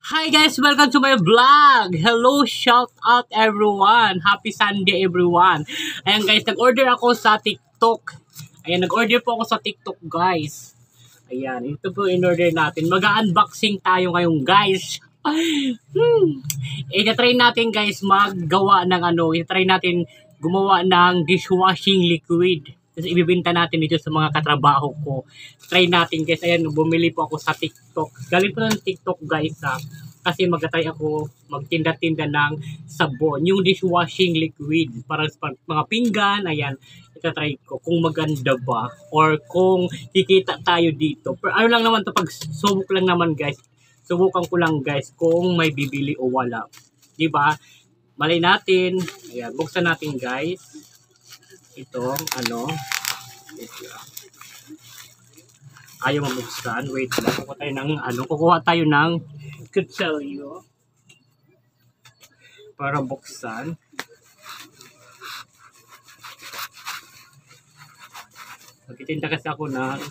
Hi guys! Welcome to my vlog! Hello! Shout out everyone! Happy Sunday everyone! Ayan guys, nag-order ako sa TikTok. Ayan, nag-order po ako sa TikTok guys. Ayan, ito po in-order natin. Mag-unboxing tayo ngayon guys. I-try natin guys maggawa ng i-try natin gumawa ng dishwashing liquid. Tapos ibibenta natin dito sa mga katrabaho ko. Try natin guys. Ayan, bumili po ako sa TikTok. Galing po ng TikTok guys kasi mag-try ako magtinda-tinda ng sabon. Yung dishwashing liquid. Para sa mga pinggan. Ayan, itatry ko kung maganda ba. Or kung kikita tayo dito. Pero ano lang naman to, pag subok lang naman guys. Subukan ko lang guys kung may bibili o wala. Diba? Malay natin. Ayan, buksan natin guys. Itong ayaw mabuksan. Wait lang. Kukuha tayo ng kutsilyo para buksan. Magtitinda kasi ako ng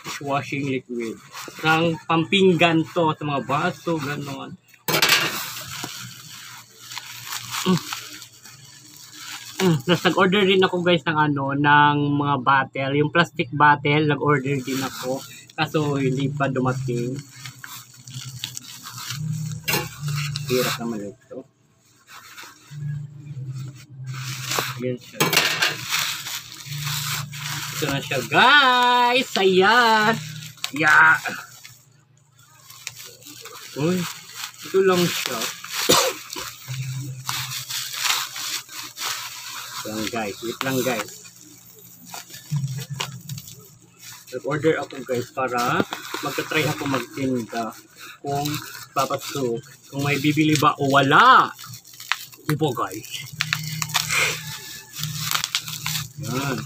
dishwashing liquid. Ng pampinggan to sa mga baso, gano'n. Tapos nag-order din ako guys ng ng mga bottle, yung plastic bottle, nag-order din ako. Kaso hindi pa dumating. Hirap naman ito. Ayan siya. Ito na siya guys. Ayan. Yeah. Uy, ito lang siya. Lang guys, wait lang guys. Nag-order ako guys para magta-try ako magtinda kung papasok, kung may bibili ba o wala. Diba guys? Yan.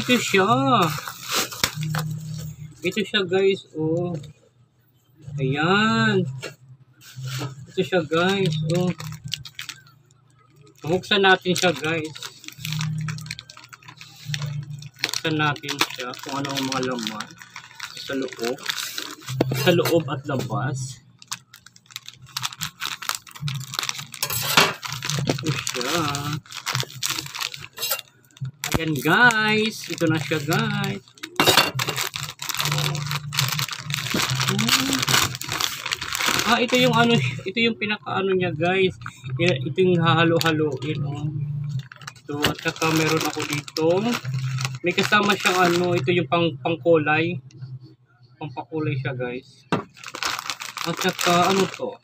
Ito siya. Ito siya guys, oh. Ayan. Ito siya guys, oh. Buksan natin siya guys. Buksan natin siya kung ano ang mga laman sa loob. Sa loob at labas. Ito siya. Ayan guys. Ito na siya guys. Ito yung ito yung pinaka niya guys. Ito yung hahalo-haloin, oh. Ito, at saka meron ako dito. May kasama siyang ito yung pangkulay. Pampakulay siya guys. At saka to?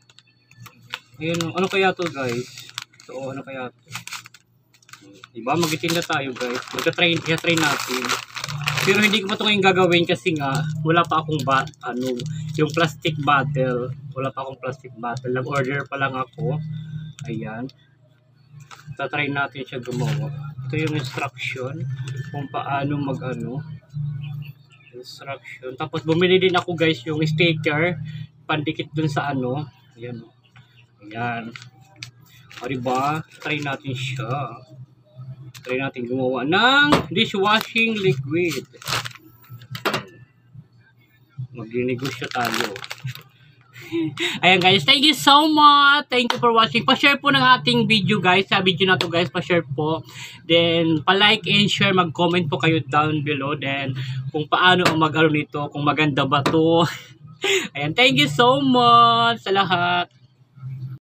Ayun, ano kaya to guys? So, ano kaya to? Diba, magtitinda tayo guys. Magta-try natin. Pero hindi ko pa ito ngayon gagawin kasi nga wala pa akong yung plastic bottle. Wala pa akong plastic bottle. Nag-order pa lang ako. Ayan. Tatry natin siya gumawa. Ito yung instruction kung paano instruction. Tapos bumili din ako guys yung sticker pandikit dun sa Ayan. Ayan. O diba? Try natin siya. Try natin gumawa ng dishwashing liquid. Magninegosyo tayo. Ayan guys, thank you so much. Thank you for watching. Pa-share po ng ating video guys. Sa video na to guys, pa-share po. Then, pa-like and share. Mag-comment po kayo down below. Then, kung paano ang nito. Kung maganda ba to. Ayan, thank you so much sa lahat.